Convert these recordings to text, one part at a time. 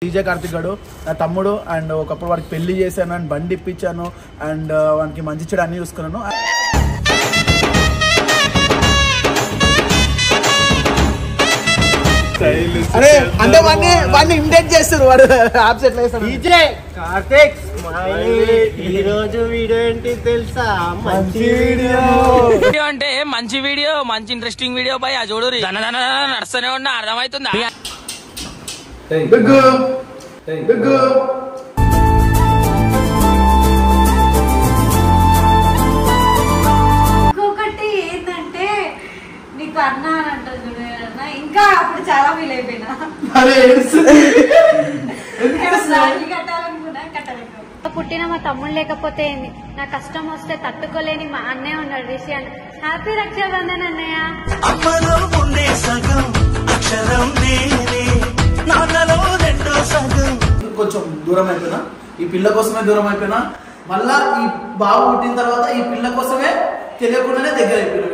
DJ Karthik గారు నా తమ్ముడు అండ్ ఒకప్పుడు వాడికి పెళ్లి చేశాను అండ్ బండి ఇప్పించాను అండ్ వానికి మంచి చెడు అన్ని చూసుకున్నాను. అరే అంటే వాడిని ఇమిటేట్ చేస్తారు వాడు ఆప్సెట్ డీజే కార్తిక్ ఈ రోజు వీడియో ఏంటి తెలుసా? మంచి వీడియో అంటే మంచి వీడియో, మంచి ఇంట్రెస్టింగ్ వీడియో పై ఆ చూడు నడుస్తూనే ఉన్నా అర్థమవుతుందా? ఇంకొకటి ఏంటంటే నీకు అన్నా అని అంటారు చూడ, ఇంకా అప్పుడు చాలా ఫీల్ అయిపోయినా. పుట్టిన మా తమ్ముడు లేకపోతే ఏంది, నా కష్టం వస్తే తట్టుకోలేని మా అన్నయ్య ఉన్నాడు రిషి అని. హ్యాపీ రక్షాబంధన్ అన్నయ్య. కొంచెం దూరం అయిపోయినా, ఈ పిల్ల కోసమే దూరం అయిపోయినా, మళ్ళా ఈ బాబు పుట్టిన తర్వాత ఈ పిల్ల కోసమే తెలియకుండానే దగ్గర అయిపోయినా.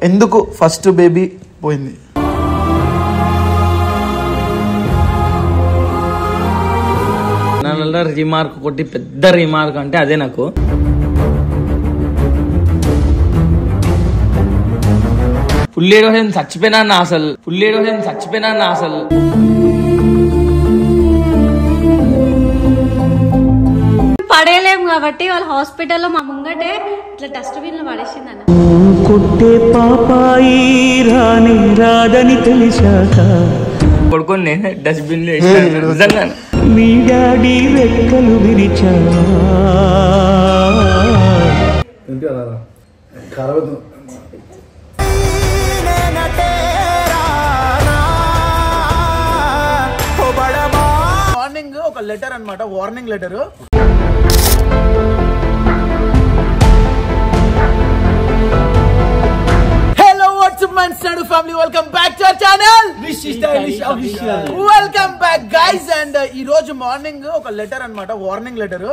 ఎందుకు ఫస్ట్ బేబీ పోయింది? రిమార్క్ కొట్టి పెద్ద రిమార్క్ అంటే అదే నాకు. పుల్లేడో చచ్చిపోయినా అసలు పడేయలేము కాబట్టి వాళ్ళ హాస్పిటల్లో మా ముంగటే ఇట్లా డస్ట్బిన్ లో పడేసింది అన్న. కొట్టే పాపాయి రాని రాదని తెలిసాక కొడుకొని నేను డస్ట్బిన్ లో మీ డాడీ రెక్కలు విరిచా. మార్నింగ్ ఒక లెటర్ అన్నమాట, warning letter. Family, welcome back to our channel. Rishi Stylish Official. Welcome back guys. And ఈ రోజు మార్నింగ్ ఒక లెటర్ అన్నమాట, వార్నింగ్ లెటర్.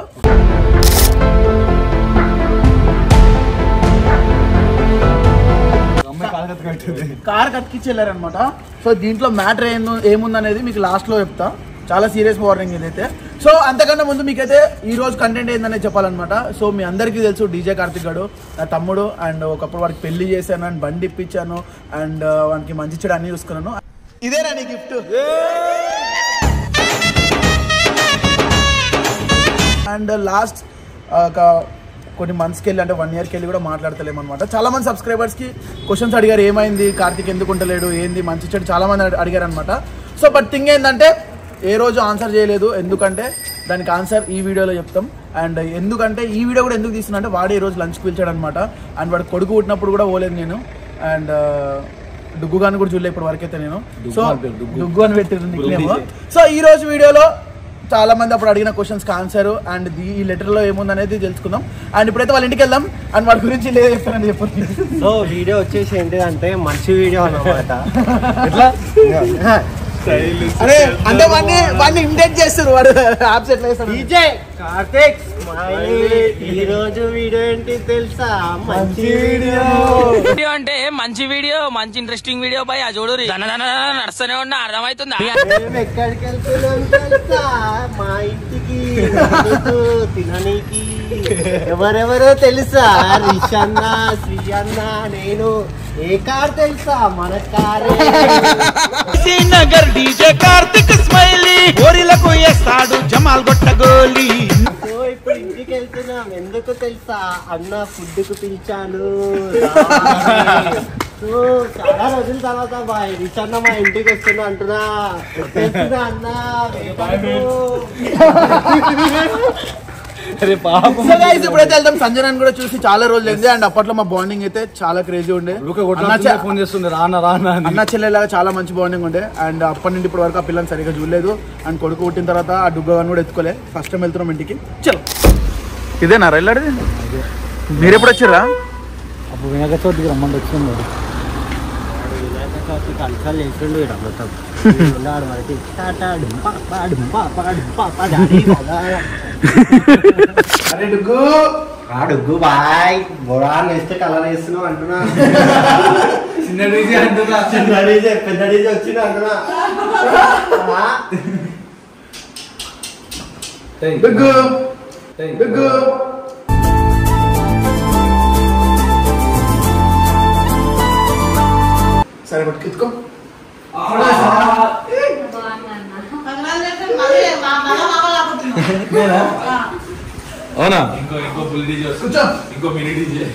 కార్ కట్టించెళ్ళారనమాట. సో దీంట్లో మ్యాటర్ ఏముందనేది మీకు లాస్ట్ లో చెప్తా. చాలా సీరియస్ వార్నింగ్ ఇదైతే. సో అంతకన్నా ముందు మీకైతే ఈ రోజు కంటెంట్ ఏందనేది చెప్పాలన్నమాట. సో మీ అందరికీ తెలుసు డీజే కార్తిక్ గారు నా తమ్ముడు అండ్ ఒకప్పుడు వాడికి పెళ్లి చేశాను అండ్ బండి ఇప్పించాను అండ్ వానికి మంచి చెడు అన్ని చూసుకున్నాను. ఇదేనా నీ గిఫ్ట్? అండ్ లాస్ట్ ఒక కొన్ని మంత్స్కి వెళ్ళి అంటే 1 yearకి వెళ్ళి కూడా మాట్లాడతలేమన్నమాట. చాలా మంది సబ్స్క్రైబర్స్కి క్వశ్చన్స్ అడిగారు, ఏమైంది కార్తిక్ ఎందుకు ఉంటలేడు, ఏంది మంచి చెడు చాలా మంది అడిగారు అనమాట. సో బట్ థింగ్ ఏంటంటే ఏ రోజు ఆన్సర్ చేయలేదు, ఎందుకంటే దానికి ఆన్సర్ ఈ వీడియోలో చెప్తాం. అండ్ ఎందుకంటే ఈ వీడియో కూడా ఎందుకు తీస్తున్నా అంటే వాడు ఈ రోజు లంచ్కి పిలిచాడు అనమాట. అండ్ వాడు కొడుకు పుట్టినప్పుడు కూడా పోలేదు నేను. అండ్ డుగ్గు గాని కూడా చూడలేదు ఇప్పటి వరకైతే నేను. సో డుగ్గు అని పెట్టింది. సో ఈ రోజు వీడియోలో చాలా మంది అప్పుడు అడిగిన క్వశ్చన్స్ కి ఆన్సర్ అండ్ ఈ లెటర్ లో ఏముంది అనేది తెలుసుకుందాం. అండ్ ఇప్పుడైతే వాళ్ళ ఇంటికి వెళ్దాం అండ్ వాడి గురించి లేదు చెప్తానని చెప్పండి. సో వీడియో వచ్చేసి ఏంటిదంటే మంచి వీడియో అన్నమాట. ఎట్లా అరే అంటే వాడిని ఇమిటేట్ చేస్తారు వాడు ఆప్సెట్ డీజే కార్తిక్ ఈ రోజు వీడియో ఏంటి తెలుసా? మంచి వీడియో అంటే మంచి వీడియో, మంచి ఇంట్రెస్టింగ్ వీడియో పై ఆ చూడు నడుస్తూనే ఉన్నా అర్థమవుతుందా? మేము ఎక్కడికి వెళ్తున్నాం తెలుసా? మా ఇంటికి తిననీకి. ఎవరెవరో తెలుసా? రిషి అన్న, శ్రీ అన్న, నేను. ఏ కార్ తెలుసా? మన కారే. శ్రీనగర్ డీజే కార్తిక్ స్మైలీ ఓరిలకు వేస్తాడు జమాల్ గొట్ట గోలీ. సో ఇప్పుడు ఇంటికి వెళ్తున్నాం. ఎందుకు తెలుసా? అన్న ఫుడ్ కు పిలిచాను. సో చాలా రోజుల తర్వాత రిషి అన్న మా ఇంటికి వస్తున్నా అంటున్నా. వెళ్తున్నా అన్న. ఇప్పుడైతే వెళ్తాం. సంజనాన్ని కూడా చూసి చాలా రోజులు అయింది. అండ్ అప్పట్లో మా బాండింగ్ అయితే చాలా క్రేజీ ఉండే. ఫోన్ చేస్తుంది రానా అన్న చెల్లెలాగా చాలా మంచి బాండింగ్ ఉండే. అండ్ అప్పటి నుండి ఇప్పటి వరకు ఆ పిల్లని సరిగ్గా చూడలేదు. అండ్ కొడుకు పుట్టిన తర్వాత ఆ డుగ్గని కూడా ఎత్తుకోలే. ఫస్ట్ టైం వెళ్తున్నాం ఇంటికి. చలో ఇదేనా వెళ్ళాడు? మీరు ఎప్పుడు వచ్చారా? అప్పుడు వినాయక చవితికి రమ్మండి వచ్చింది. వినాయక చవితికి కన్సల్ చేసిండు. అరే డుగ్గు డుగ్గు బాయ్ బొరాన్ వేస్తే కలర్ వేస్తున్నావు అంటున్నా. చిన్న డీజే అంటున్నా. చిన్న డీజే పెద్ద డీజే వచ్చింది అంటున్నా. డుగ్గు డుగ్గు సరే పట్టుకు ఎత్తుకో. అవునా? ఇంకో ఫుల్ డీజే కూర్చో. ఇంకో మినీ డీజే.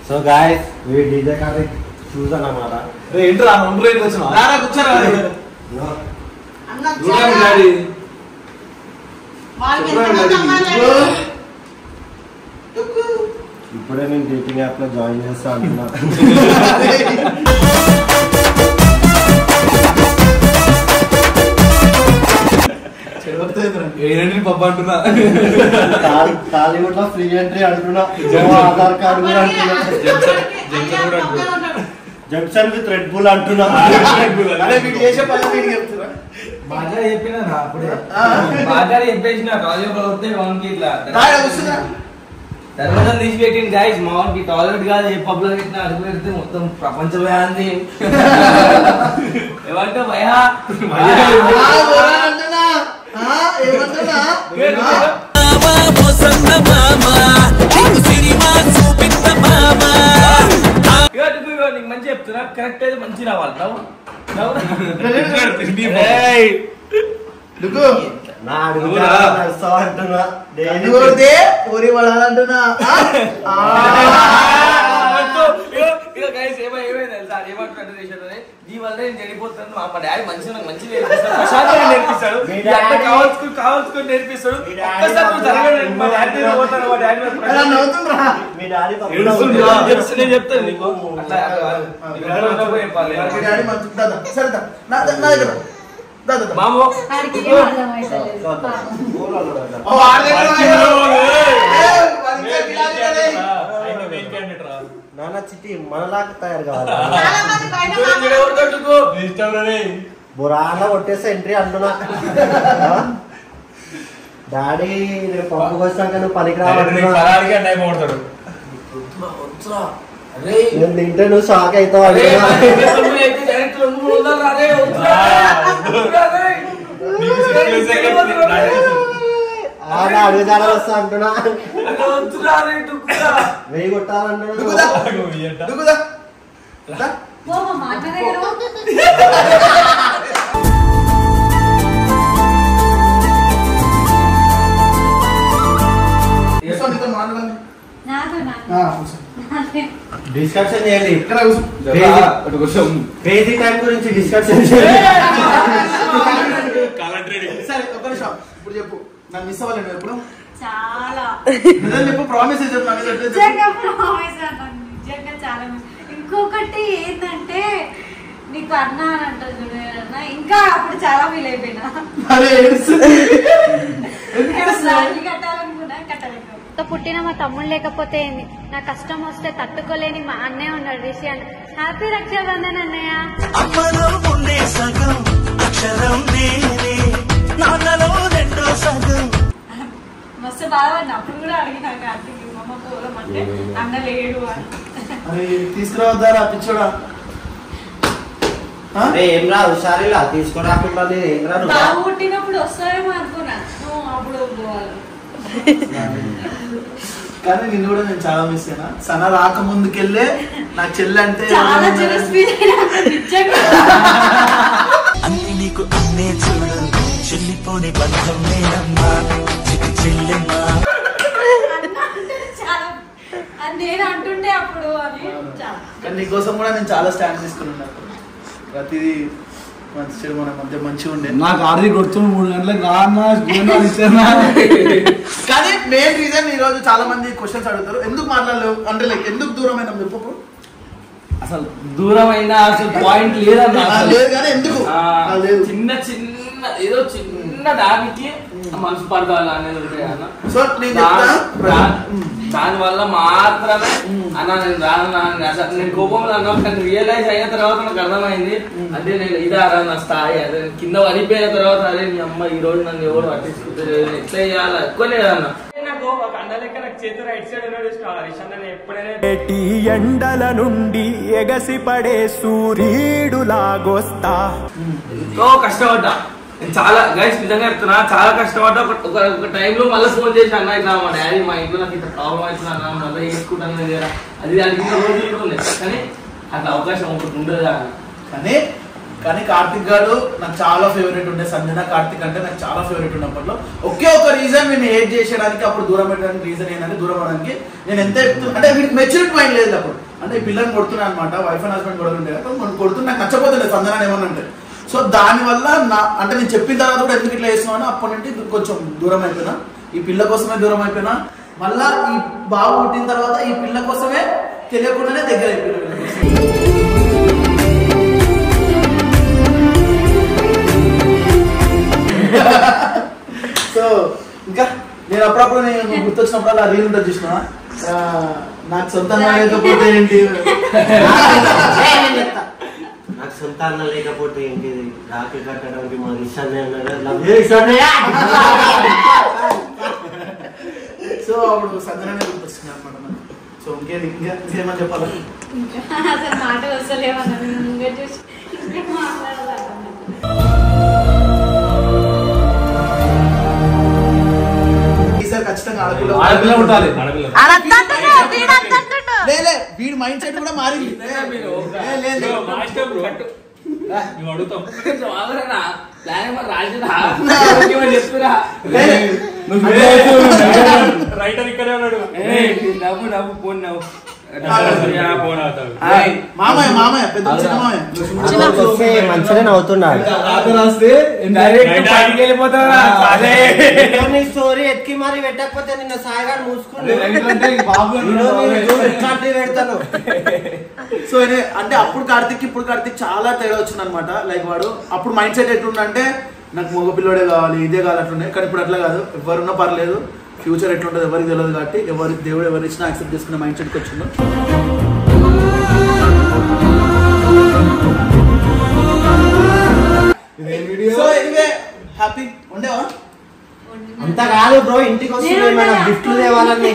సో గాయ్స్ ఈ డీజే కాదు చూసానమాట. ఏంట్రా నంబర్ ఏంటి వచ్చిన రారా కూర్చోరా. ఇప్పుడే నేను డేటింగ్ యాప్ లో జాయిన్ చేస్తా అంటున్నా. పబ్బ అంటున్నా. టాలీవుడ్ లో ఫ్రీ ఎంట్రీ అంటున్నా. ఆధార్ కార్డు కూడా అంటున్నా. జంక్షన్ విత్ రెడ్ బుల్ అంటున్నా. అరే మీకు చేసే పని మీకు చెప్తున్నా. బాగా చెప్పినా అప్పుడే బాగా చెప్పేసిన కాలేజ్ వస్తే వానికి ఇట్లా రాయ్ వస్తుందా? తర్వాత తీసి పెట్టింది గైస్ మావానికి టాయిలెట్ కాదు ఏ పబ్ లో పెట్టినా అడుగు పెడితే మొత్తం ప్రపంచమే అంది. ఏమంటే భయా అంటున్నా. ఏమంటున్నా? నీకు మంచి చెప్తున్నా కరెక్ట్ అయితే మంచి రావాలి డుగ్గు నా అడుగు అంటున్నా. కొడితే ఊరి పడాలంటున్నా. ఏమైంది తెలుసా ఏమంటున్నట్టు చేసేది నీ వల్ల నేను చెడిపోతాను. మా డాడీ మంచిగా నాకు మంచిగా నేర్పిస్తాడు, ప్రశాంతంగా నేర్పిస్తాడు, కావాల్సుకొని నేర్పిస్తాడు. మా డాడీ పోతాను మా డాడీ మీ డాడీ నేను చెప్తాను నీకు అట్లా చెప్పాలి. సరే నా దగ్గర మామో నాన్న చిట్టి మనలాగా తయారు కావాలి. బురాన కొట్టేస్తే ఎంట్రీ అంటున్నా. డాడీ నేను పంపు వచ్చాక నువ్వు పనికి రావాలంటున్నా. నేను తింటే నువ్వు షాక్ అవుతావు అంటున్నా. అడుగుదారా వస్తా అంటున్నా. వెయ్యి కొట్టాలంటున్నా. డిస్కషన్ చేయాలి. ఇక్కడ పేజీ టైం గురించి డిస్కషన్ చేయాలి. సరే ఒక నిమిషం ఇప్పుడు చెప్పు. నన్ను మిస్ అవ్వలేదు ఎప్పుడు చాలా చెప్పు. ప్రామిస్ చెప్పు. నిజంగా ప్రామిస్ అన్నాను. నిజంగా చాలా ఇంకొకటి ఏంటంటే నీకు అన్నా అని అంటారు చూడన్నా ఇంకా అప్పుడు చాలా ఫీల్ అయిపోయినా. కట్టాలనుకున్నా కట్టలేక పుట్టిన మా తమ్ముడు లేకపోతే ఏంది నా కష్టం వస్తే తట్టుకోలేని మా అన్నయ్య ఉన్నాడు రిషి అని. హ్యాపీ రక్షాబంధన్ అన్నయ్య. అమ్మలో ఉండే సగం అక్షరం నేనే నాన్నలో రెండో సగం. మస్తు బాధపడిన అప్పుడు కూడా అడిగినా కార్తీక్ అమ్మ పోలం అంటే అన్న లేడు అని. తీసుకురావద్దారా పిచ్చోడా? ఏం రా హుషారిలా తీసుకురాకుండా ఏం రా. బాబు పుట్టినప్పుడు వస్తారేమో అనుకున్నా. అప్పుడు పోవాలి. కానీ నిన్ను కూడా నేను చాలా మిస్ అయినా. సన రాక ముందుకెళ్ళే నా చెల్లి అంటే చాలా నిజంగా అన్ని నీకు అన్నే చూడు చెల్లిపోని బంధం నేనమ్మా చిట్టి చెల్లెమ్మా. నేను అంటుంటే అప్పుడు అని కానీ నీకోసం కూడా నేను చాలా స్టాండ్ తీసుకున్నాను. ప్రతిదీ మంచి చెడు మన మధ్య మంచిగా ఉండే. నాకు ఆర్డీ కొడుతున్న 3 గంటలకు రాన్నా. కానీ మెయిన్ రీజన్ ఈ రోజు చాలా మంది క్వశ్చన్స్ అడుగుతారు. ఎందుకు మాట్లాడలేవు అంటే లైక్ ఎందుకు దూరమైన చెప్పు. అసలు దూరమైన అసలు పాయింట్ లేదన్నా. లేదు కానీ ఎందుకు చిన్న చిన్న ఏదో చిన్న దానికి మనస్పర్ధాలు అనేది ఉంటాయి అన్న. సో నేను చెప్తా దాని వల్ల మాత్రమే అన్న నేను రాను నేను కోపంలో అన్నా కానీ రియలైజ్ అయిన తర్వాత నాకు అర్థమైంది అంటే నేను ఇదే నా స్థాయి అదే కింద పడిపోయిన తర్వాత అదే నీ అమ్మ ఈ రోజు నన్ను ఎవరు పట్టించుకుంటారు ఎట్లా చేయాలి ఎక్కువ లేదన్న నాకు ఒక అన్న లెక్క నాకు చేతి రైట్ సైడ్ ఉన్నాడు ఎప్పుడైనా ఎండల నుండి ఎగసి పడే సూర్యుడులాగొస్తా ఎంతో కష్టపడ్డా నేను చాలా గైస్ నిజంగా చెప్తున్నా చాలా కష్టపడ్డా ఒక టైంలో మళ్ళీ ఫోన్ చేసి అన్న ఇట్లా మా డాడీ మా ఇంట్లో నాకు ఇంత ప్రాబ్లం అవుతుంది అన్న మళ్ళీ వేసుకుంటాను అది దానికి రోజులు ఉంది కానీ అట్లా అవకాశం ఒకటి ఉండదు కానీ కార్తిక్ గారు నాకు చాలా ఫేవరెట్ ఉండే సంజన కార్తిక్ అంటే నాకు చాలా ఫేవరెట్ ఉన్నప్పట్లో ఒకే ఒక రీజన్ నేను ఏడ్ చేసేయడానికి అప్పుడు దూరం పెట్టడానికి రీజన్ ఏంటంటే దూరం అవడానికి నేను ఎంత అంటే వీడికి మెచ్యూరిటీ మైండ్ లేదు అప్పుడు అంటే ఈ పిల్లల్ని కొడుతున్నా అనమాట వైఫ్ అండ్ హస్బెండ్ కొడుతుంటే కొడుతున్నా నాకు నచ్చపోతుండే సంజన ఏమన్నా అంటే సో దానివల్ల అంటే నేను చెప్పిన తర్వాత కూడా ఎందుకు ఇట్లా చేస్తున్నాను అప్పటి నుండి కొంచెం దూరం అయిపోయినా ఈ పిల్ల కోసమే దూరం అయిపోయినా మళ్ళా ఈ బాబు పుట్టిన తర్వాత ఈ పిల్ల కోసమే తెలియకుండానే దగ్గర అయిపోయినా సో ఇంకా నేను అప్పుడప్పుడు నేను గుర్తొచ్చినప్పుడు ఆ రీల్ ఉంటుంది చూసిన నాకు సొంతంగా లేకపోతే ఏంటి నాకు సొంతంగా లేకపోతే ఏంటిది రాఖీ కట్టడానికి మా ఇష్టాన్ని సో అప్పుడు సంజనానే గుర్తొచ్చింది అనమాట నాకు సో ఇంకేమని చెప్పాలి అసలు మాట వస్తలేమన్నా చూసి మాట్లాడాలి ఖచ్చితంగా ఆడపిల్ల ఉండాలి వీడి మైండ్ సెట్ కూడా మారింది రైటర్ ఇక్కడే ఉన్నాడు నవ్వు ఫోన్ నవ్వు మామయ్య పెద్ద మంచిగా నవ్వుతున్నాడు స్టోరీ ఎత్తి మరి పెట్టకపోతే నిన్న సాయిగాడు మూసుకుని పెడతాను. సో అంటే అప్పుడు కార్తిక్ ఇప్పుడు కార్తిక్ చాలా తేడా వచ్చింది అనమాట. లైక్ వాడు అప్పుడు మైండ్ సెట్ ఎట్లుందంటే నాకు మగ పిల్లోడే కావాలి ఇదే కావాలి అట్లుండే. కానీ ఇప్పుడు అట్లా కాదు, ఎవరున్నా పర్లేదు, ఫ్యూచర్ ఎట్లుంటుంది ఎవరికి తెలియదు కాబట్టి దేవుడు ఎవరు ఇచ్చినా యాక్సెప్ట్ చేసుకునే మైండ్ సెట్కి వచ్చిండు. సో ఎనీవే హ్యాపీ ఉండేవా? అంత కాదు బ్రో, ఇంటికి వస్తే గిఫ్ట్లు తేవాలని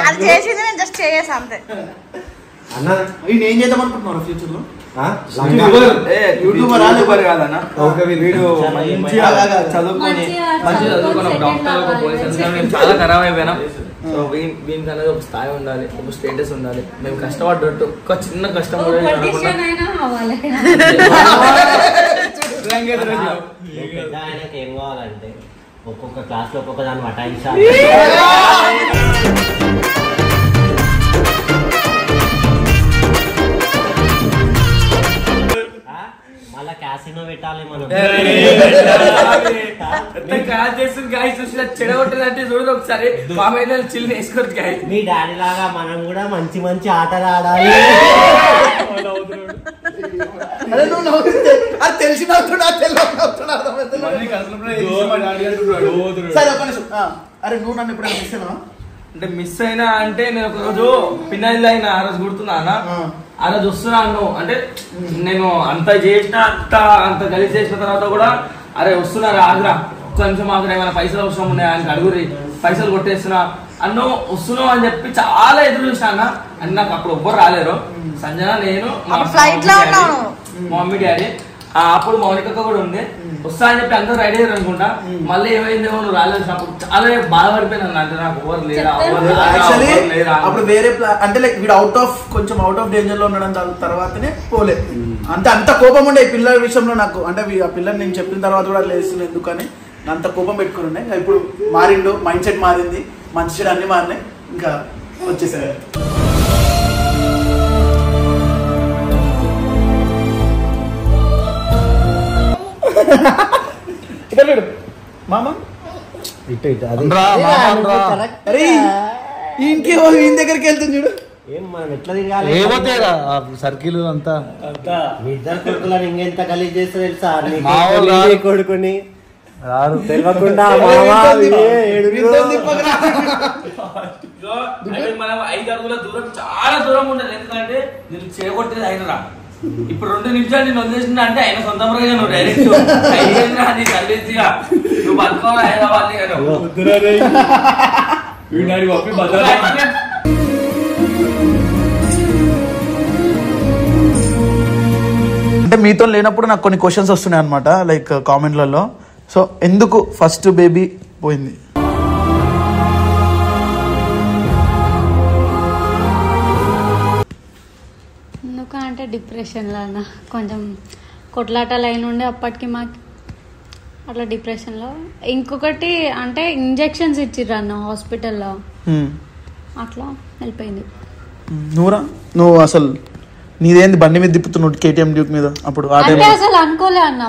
అది చేసింది నేను జస్ట్ చేయేసా అంతే. అన్న ఏం చేద్దాం అనుకుంటున్నారు ఫ్యూచర్ లో? యూట్యూబర్ కాదన్నా, వీడు మంచిగా చదువుకొని డాక్టర్ పోలీస్ చాలా ఖరాబ్ అయిపోయినా. సో వీనికి అనేది ఒక స్థాయి ఉండాలి, ఒక స్టేటస్ ఉండాలి. మేము కష్టపడ్డట్టు ఒక్క చిన్న కష్టం కూడా ఆయనకి ఏం కావాలంటే ఒక్కొక్క క్లాస్ లో ఒక్కొక్క దాన్ని వటాయించాలి. మళ్ళా క్యాసినో పెట్టాలి మనం. చెడగొట్టాలంటే చూడదు ఒకసారి మా మీద చిల్లు వేసుకోవచ్చు గాయ. మీ డాడీ లాగా మనం కూడా మంచి మంచి ఆటలు ఆడాలి. తెలిసిన అరే నువ్వు నన్ను ఎప్పుడైనా మిస్ అయినా? అంటే మిస్ అయినా అంటే నేను ఒక రోజు పిన్నెల్లి అయినా ఆ రోజు గుర్తున్నా అన్న, ఆ రోజు వస్తున్నాను అంటే నేను అంత చేసిన అంత కలిసి చేసిన తర్వాత కూడా అరే వస్తున్నారా ఆగ్రా ఒక్క నిమిషం ఆగ్రా ఏమైనా పైసలు అవసరం ఉన్నాయి ఆయనకి అడుగురి పైసలు కొట్టేస్తున్నా అన్నో వస్తున్నావు అని చెప్పి చాలా ఎదురు చూసినా అన్న. అని నాకు అప్పుడు ఎవ్వరు రాలేరు, సంజన నేను మా మమ్మీ డాడీ, అప్పుడు మౌనిక కూడా ఉంది. వస్తా అని చెప్పి అందరూ రెడీ అయ్యారు అనుకుంటా. మళ్ళీ ఏమైందేమో నువ్వు రాలేదు, అప్పుడు చాలా బాధపడిపోయినా. అంటే నాకు ఎవరు లేరా అప్పుడు వేరే అంటే లైక్ వీడు కొంచెం అవుట్ ఆఫ్ డేంజర్ లో ఉండడం తర్వాతనే పోలే. అంత కోపం ఉండే ఈ పిల్లల విషయంలో నాకు. అంటే ఆ పిల్లలు నేను చెప్పిన తర్వాత కూడా లేస్తుంది ఎందుకని అంత కోపం పెట్టుకుని ఉండే. ఇప్పుడు మారిండు, మైండ్ సెట్ మారింది, మంచి చెడు అన్ని మారినాయి, ఇంకా వచ్చేసారు. మామ ఇంకేమో ఈయన దగ్గరికి వెళ్తుంది చూడు. ఏం మనం ఎట్లా తిరగాలి? సర్కిల్ అంతా మీ ఇద్దరు కొడుకులను ఇంకెంత గలీజ్ చేస్తే తెలుసా? కొడుకుని తెలియకుండా మనం 5 అడుగుల దూరం చాలా దూరం ఉండదు. ఎందుకంటే నేను చేయగొట్టేది ఆయన ఇప్పుడు 2 నిమిషాలు నేను వదిలేసిన అంటే ఆయన సొంతంగా నువ్వు డైరెక్ట్ నీ తల్లిగా నువ్వు బతుకోవాలి హైదరాబాద్. అంటే మీతో లేనప్పుడు నాకు కొన్ని క్వశ్చన్స్ వస్తున్నాయి అనమాట, లైక్ కామెంట్లలో. సో ఎందుకు ఫస్ట్ బేబీ పోయింది? ఎందుకంటే డిప్రెషన్లో అన్న కొంచెం కొట్లాట లైన్ ఉండే అప్పటికి మాకు అట్లా డిప్రెషన్లో. ఇంకొకటి అంటే ఇంజెక్షన్స్ ఇచ్చిర్రు అన్న హాస్పిటల్లో, అట్లా వెళ్ళిపోయింది. నువ్వు అసలు నీదేంది బండి మీద తిప్పుతున్నావు కేటీఎం డ్యూక్ మీద అప్పుడు? అసలు అనుకోలే అన్న.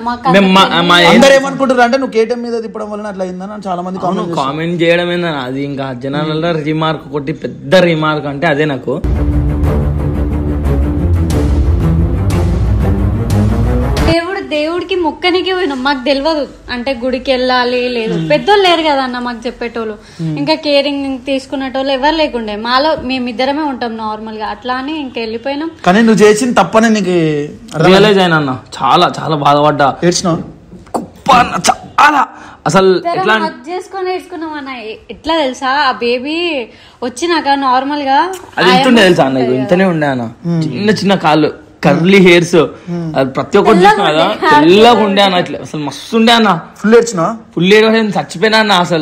అందరు ఏమనుకుంటారు అంటే నువ్వు కేటీఎం మీద తిప్పడం వల్ల అట్లా అయిందని చాలా మంది కామెంట్ చేయడం ఏందని. అది ఇంకా జనాలలో రిమార్క్ కొట్టి పెద్ద రిమార్క్ అంటే అదే. నాకు దేవుడికి మొక్కనికి పోయినాం, మాకు తెలియదు అంటే గుడికి వెళ్ళాలి లేదు, పెద్దోళ్ళు లేరు కదా అన్న మాకు చెప్పేటోళ్ళు, ఇంకా కేరింగ్ తీసుకునేటోళ్ళు ఎవరు లేకుండే. మాలో మేమిద్దరమే ఉంటాం నార్మల్ గా, అట్లా అని ఇంకా వెళ్ళిపోయినాం. కానీ నువ్వు చేసిన తప్పని నీకు రియలైజ్ అయినా అన్న, చాలా చాలా బాధపడ్డా. ఏడ్చినావు చాలా అసలు ఎట్లా చేసుకొని వేసుకున్నాం అన్న. ఎట్లా తెలుసా, ఆ బేబీ వచ్చినాక నార్మల్ గా అది ఇంతుండే తెలుసా అన్న, ఇంతనే ఉండే అన్న, చిన్న చిన్న కాళ్ళు, కర్లీ హెయిర్స్, ప్రతి ఒక్కటి చూసిన కదా తెల్లగా ఉండే అన్న. ఇట్లా అసలు మస్తు ఉండే అన్న. ఫుల్ ఏడ్చినా? ఫుల్ ఏడవడం చచ్చిపోయినా అన్న. అసలు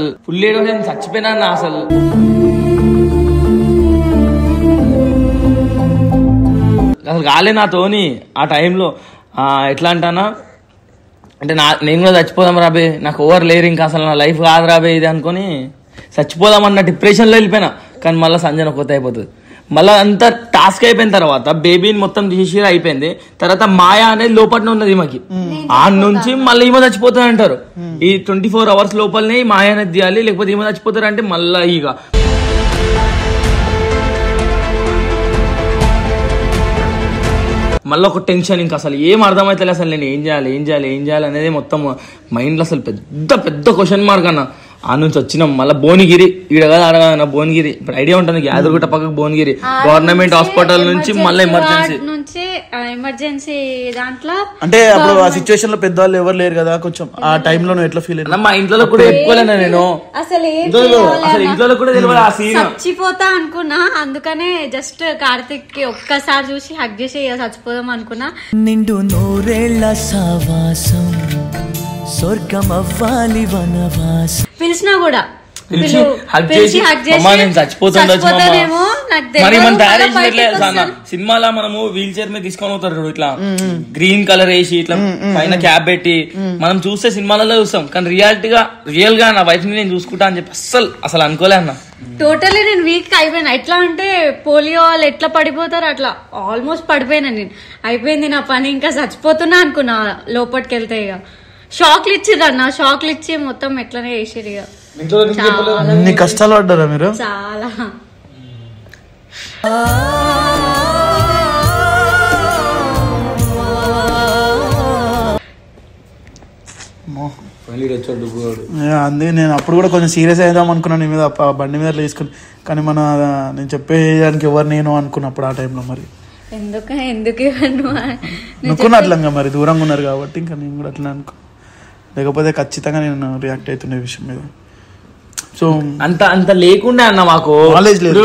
కాలే నాతోని ఆ టైంలో. ఎట్లా అంటానా అంటే నేను కూడా చచ్చిపోదాం రాబే, నాకు ఓవర్ లేరు ఇంకా, అసలు నా లైఫ్ కాదు రాబే ఇది అనుకుని చచ్చిపోదామన్న డిప్రెషన్లో వెళ్ళిపోయినా. కానీ మళ్ళీ సంజన కొత్త అయిపోతుంది. మళ్ళీ అంతా టాస్క్ అయిపోయిన తర్వాత బేబీని మొత్తం తీసి అయిపోయింది. తర్వాత మాయా అనేది లోపలనే ఉన్నది ఈమెకి. ఆ నుంచి మళ్ళీ ఈమె చచ్చిపోతుంది అంటారు. ఈ 24 hours లోపలనే మాయా అనేది తీయాలి, లేకపోతే ఈమె చచ్చిపోతారు అంటే మళ్ళీ ఇక మళ్ళీ ఒక టెన్షన్. ఇంకా అసలు ఏం అర్థమైతే అసలు నేను ఏం చేయాలి అనేది మొత్తం మైండ్లో అసలు పెద్ద పెద్ద క్వశ్చన్ మార్క్ అన్న. ఆ నుంచి వచ్చినాం మళ్ళీ భువనగిరి, ఈడ కదా అడగా భువనగిరి, ఇప్పుడు ఐడియా ఉంటుంది యాదగిరిగుట్ట పక్కకు భువనగిరి గవర్నమెంట్ హాస్పిటల్ నుంచి మళ్ళీ ఎమర్జెన్సీ దాంట్లో. అంటే అప్పుడు ఆ సిచ్యువేషన్ లో పెద్దవాళ్ళు ఎవరు లేరు కదా, కొంచెం ఆ టైంలో నువ్వు ఎట్లా ఫీల్ అయినా? మా ఇంట్లో కూడా చెప్పుకోలేనా నేను, అసలు ఇంట్లో కూడా తెలియదు ఆ సీన్. చచ్చిపోతా అనుకున్నా, అందుకనే జస్ట్ కార్తిక్ కి ఒక్కసారి చూసి హగ్ చేసి చచ్చిపోదాం అనుకున్నా. నిండు నూరేళ్ల సావాసం స్వర్గం అవ్వాలి వనవాసం పిలిచినా కూడా సినిమాలో మనము వీల్ చైర్ మీద తీసుకొని పోతారు ఇట్లా గ్రీన్ కలర్ వేసి ఇట్లా పైన క్యాప్ పెట్టి మనం చూస్తే సినిమాలలో చూస్తాం. కానీ రియల్ గా నా వైఫ్ ని నేను చూసుకుంటా అని చెప్పి అసలు అనుకోలే అన్న. టోటల్లీ నేను వీక్ అయిపోయినా. ఎట్లా అంటే పోలియో వాళ్ళు ఎట్లా పడిపోతారు అట్లా ఆల్మోస్ట్ పడిపోయినా నేను. అయిపోయింది నా పని, ఇంకా చచ్చిపోతున్నా అనుకున్నా లోపలికి వెళ్తే. ఇక షాక్లు ఇచ్చిర్రు అన్న, షాక్లు ఇచ్చి మొత్తం ఎట్లనే వేసిరు. ఇక అన్ని కష్టాలు పడ్డారా మీరు? చాలా. అందుకే నేను అప్పుడు కూడా కొంచెం సీరియస్ అయిదాం అనుకున్నాను నీ మీద, బండి మీద తీసుకుని. కానీ నేను చెప్పేదానికి ఎవరు నేను అనుకున్నప్పుడు ఆ టైంలో మరి ఎందుకు అనుకున్నా అట్లా. మరి దూరంగా ఉన్నారు కాబట్టి ఇంకా నేను కూడా అట్లా అనుకో, లేకపోతే ఖచ్చితంగా నేను రియాక్ట్ అవుతున్న విషయం మీద. సో అంత లేకుండా అన్న మాకు నాలెడ్జ్ లేదు.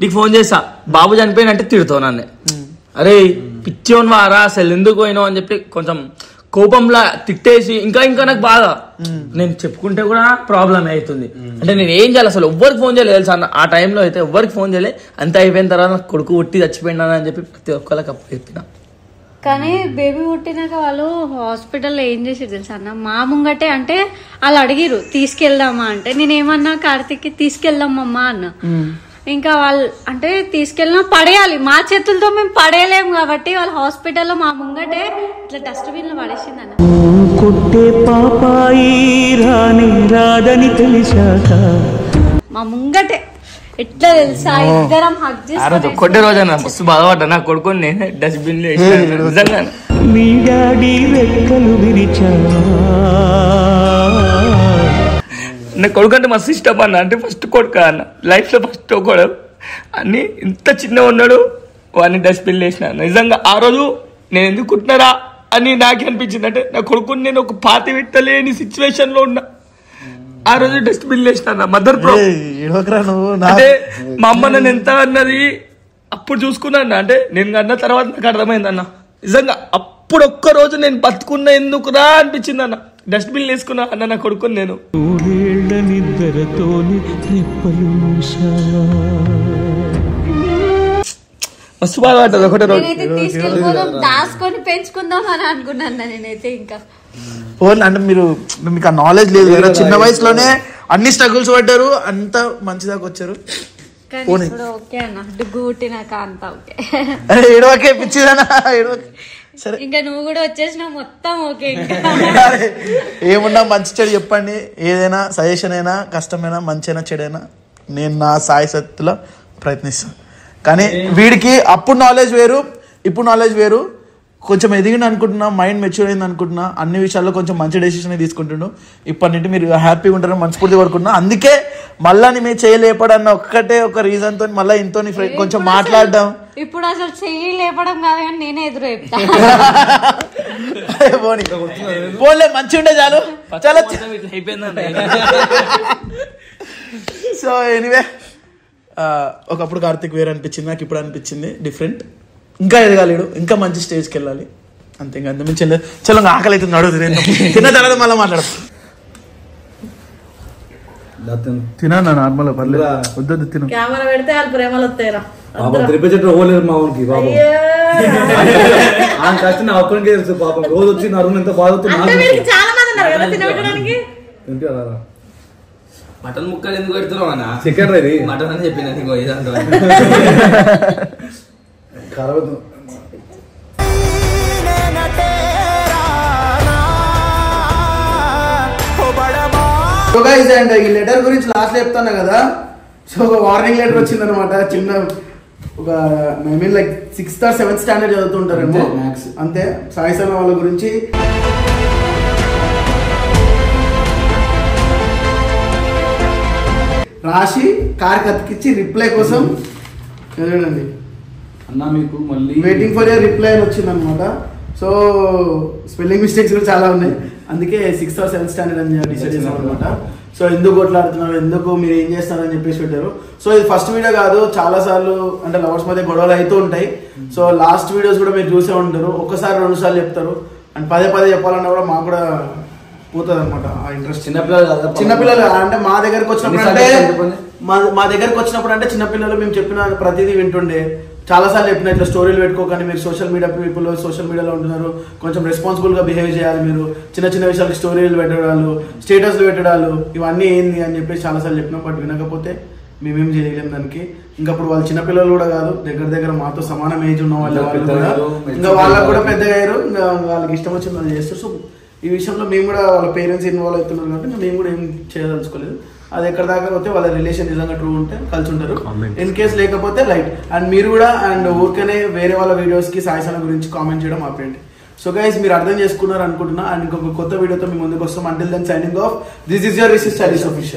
నీకు ఫోన్ చేస్తా, బాబు చనిపోయినంటే తిడుతావు నన్ను, అరే పిచ్చోన్ వారా అసలు ఎందుకు పోయినావు అని చెప్పి కొంచెం కోపంలా తిట్టేసి ఇంకా నాకు బాధ. నేను చెప్పుకుంటే కూడా ప్రాబ్లం అవుతుంది. అంటే నేను ఏం చేయాలి అసలు? ఎవ్వరికి ఫోన్ చేయలేదు తెలుసా అన్న. ఆ టైంలో అయితే ఎవ్వరికి ఫోన్ చేయలే. అంత అయిపోయిన తర్వాత కొడుకు ఉట్టి చచ్చిపోయినా అని చెప్పి ప్రతి ఒక్కరికి అప్పు చెప్పిన. కానీ బేబీ పుట్టినాక వాళ్ళు హాస్పిటల్లో ఏం చేసారు తెలుసా అన్న, మా ముంగటే అంటే వాళ్ళు అడిగిరు తీసుకెళ్దామా అంటే, నేనేమన్నా కార్తిక్కి తీసుకెళ్దామమ్మా అన్న. ఇంకా వాళ్ళు అంటే తీసుకెళ్ళినా పడేయాలి, మా చేతులతో మేము పడేయలేము కాబట్టి వాళ్ళు హాస్పిటల్లో మా ముంగటే ఇట్లా డస్ట్బిన్ లో పడేసింది అన్న. మా ముంగటే ఎట్లా తెలుసా, ఇద్దరం హగ్ చేసి ఒక్కటే రోజు అన్న మస్తు బాధపడ్డా. నా కొడుకుని నేను డస్ట్బిన్ లో మీ డాడీ రెక్కలు విరిచా నా కొడుకు అంటే మస్తు ఇష్టం అన్న. అంటే ఫస్ట్ కొడుకు అన్న, లైఫ్లో ఫస్ట్ కొడుకు అన్ని. ఇంత చిన్న ఉన్నాడు వాడిని డస్ట్బిన్ వేసిన. నిజంగా ఆ రోజు నేను ఎందుకు కుట్టినారా అని నాకే అనిపించింది. అంటే నా కొడుకుని నేను ఒక పాతి పెట్టలేని సిచ్యువేషన్లో ఉన్నా. ఆ రోజు డస్ట్బిన్ వేసిన మదర్ ప్రో. అంటే మా అమ్మ నన్ను ఎంత అన్నది అప్పుడు చూసుకున్నాను. అంటే నేను అన్న తర్వాత నాకు అర్థమైంది అన్న. నిజంగా అప్పుడు ఒక్క రోజు నేను బతుకున్న ఎందుకురా అనిపించింది అన్న. డస్ట్బిన్ వేసుకున్నా అన్న నా కొడుకుని నేను. మస్తు బాగా పడ్డది ఒకటే రోజు. దాచుకొని పెంచుకుందాం అని అనుకున్నాను నేనైతే. ఇంకా అంటే మీకు ఆ నాలెడ్జ్ లేదు కదా, చిన్న వయసులోనే అన్ని స్ట్రగుల్స్ పడ్డారు, అంత మంచిదాకా వచ్చారు. ఓకే అన్న, డుగ్గు పుట్టినాక అంతా ఓకే. ఏడవకే పిచ్చిదానా, ఏడవకే. సరే ఇంకా నువ్వు కూడా వచ్చేసినావు మొత్తం ఓకే. ఏమున్నా మంచి చెడు చెప్పండి, ఏదైనా సజెషన్ అయినా, కష్టమైనా, మంచైనా చెడైనా నేను నా సాయి శక్తిలో ప్రయత్నిస్తాను. కానీ వీడికి అప్పుడు నాలెడ్జ్ వేరు, ఇప్పుడు నాలెడ్జ్ వేరు. కొంచెం ఎదిగింది అనుకుంటున్నా, మైండ్ మెచ్యూర్ అయింది అనుకుంటున్నా, అన్ని విషయాల్లో కొంచెం మంచి డెసిషన్ తీసుకుంటుండు. ఇప్పటి నుండి మీరు హ్యాపీగా ఉంటారని మనస్ఫూర్తి కోరుకుంటున్నా. అందుకే మళ్ళా మీరు చేయలేపడన్న ఒక్కటే ఒక రీజన్ తో మళ్ళీ ఇంతో కొంచెం మాట్లాడడం. ఇప్పుడు అసలు చెయ్యి లేపడం కాదు కానీ నేనే ఎదురు చెప్తా. పోలే మంచి ఉండే చాలు. చాలా సో ఎనీవే, ఒకప్పుడు కార్తిక్ వేరే అనిపించింది, నాకు ఇప్పుడు అనిపించింది డిఫరెంట్. ఇంకా ఎదగాలేడు, ఇంకా మంచి స్టేజ్కి వెళ్ళాలి అంతే. ఇంకా అంతమించి చలో ఆకలి అయితే నడువు తిన్న తర్వాత మళ్ళీ మాట్లాడతాం. తినా నార్మల్ పర్లేదు, వద్దు తిను. కెమెరా పెడితే వాళ్ళు ప్రేమలు వస్తాయిరా. పాపం రోజు వచ్చి అరుణ్ ఎంత బాధవుతుంది. చాలా మంది ఉన్నారు కదా తినబెట్టడానికి. మటన్ ముక్కలు ఎందుకు పెడుతున్నావు అన్న? చికెన్ ఇది మటన్ అని చెప్పిన అండ్ ఈ లెటర్ గురించి లాస్ట్ చెప్తాను కదా. సో ఒక వార్నింగ్ లెటర్ వచ్చింది అనమాట. చిన్న ఒక I mean like 6th or 7th standard చదువుతుంటారేమో అంతే. సాయి సన్న వాళ్ళ గురించి రాసి కార్ కతికిచ్చి రిప్లై కోసం చూడండి అన్న మీకు మళ్ళీ వెయిటింగ్ ఫర్ యువర్ రిప్లై అని వచ్చింది అనమాట. సో స్పెల్లింగ్ మిస్టేక్స్ కూడా చాలా ఉన్నాయి, అందుకే 6th or 7th స్టాండర్డ్ అని డిసైడ్ చేసాం అనమాట. సో ఎందుకు కొట్లాడుతున్నారు, ఎందుకు మీరు ఏం చేస్తారని చెప్పేసి పెట్టారు. సో ఇది ఫస్ట్ వీడియో కాదు, చాలా సార్లు అంటే లవర్స్ మధ్య గొడవలు అవుతూ ఉంటాయి. సో లాస్ట్ వీడియోస్ కూడా మీరు చూసే ఉంటారు. ఒకసారి 2 సార్లు చెప్తారు అండ్ పదే చెప్పాలన్నా కూడా మాకు కూడా పోతుంది అనమాట ఆ ఇంట్రెస్ట్. చిన్నపిల్లలు అంటే మా దగ్గరకు వచ్చినప్పుడు అంటే చిన్నపిల్లలు మేము చెప్పిన ప్రతిదీ వింటుండే. చాలా సార్లు చెప్పిన ఇట్లా స్టోరీలు పెట్టుకోకండి, మీరు సోషల్ మీడియా పీపుల్ సోషల్ మీడియాలో ఉంటున్నారు, కొంచెం రెస్పాన్సిబుల్ గా బిహేవ్ చేయాలి, మీరు చిన్న విషయాలకు స్టోరీలు పెట్టడాలు, స్టేటస్లు పెట్టడాలు ఇవన్నీ ఏంది అని చెప్పేసి చాలా సార్లు చెప్పినాం. బట్ వినకపోతే మేమేం చేయలేము దానికి. ఇంకా అప్పుడు వాళ్ళు చిన్నపిల్లలు కూడా కాదు, దగ్గర మాతో సమానం ఏజ్ ఉన్న వాళ్ళు కూడా, ఇంకా వాళ్ళకు కూడా పెద్దగా అయ్యారు, ఇంకా వాళ్ళకి ఇష్టం వచ్చింది వాళ్ళు చేస్తారు. సో ఈ విషయంలో మేము కూడా వాళ్ళ పేరెంట్స్ ఇన్వాల్వ్ అవుతున్నారు కాబట్టి మేము కూడా ఏం చేయదలుచుకోలేదు. అది ఎక్కడ దాకా పోతే వాళ్ళ రిలేషన్ నిజంగా ట్రూ ఉంటే కలిసి ఉంటారు, ఇన్ కేస్ లేకపోతే రైట్. అండ్ మీరు కూడా అండ్ ఊరికనే వేరే వాళ్ళ వీడియోస్ కి సాయి సన్న గురించి కామెంట్ చేయడం ఆపేయండి. సో గైస్ మీరు అర్థం చేసుకున్నారు అనుకుంటున్నా. అండ్ ఇంకొక కొత్త వీడియోతో మీ ముందుకు వస్తాం. Until then signing off. This is your Rishi studies official.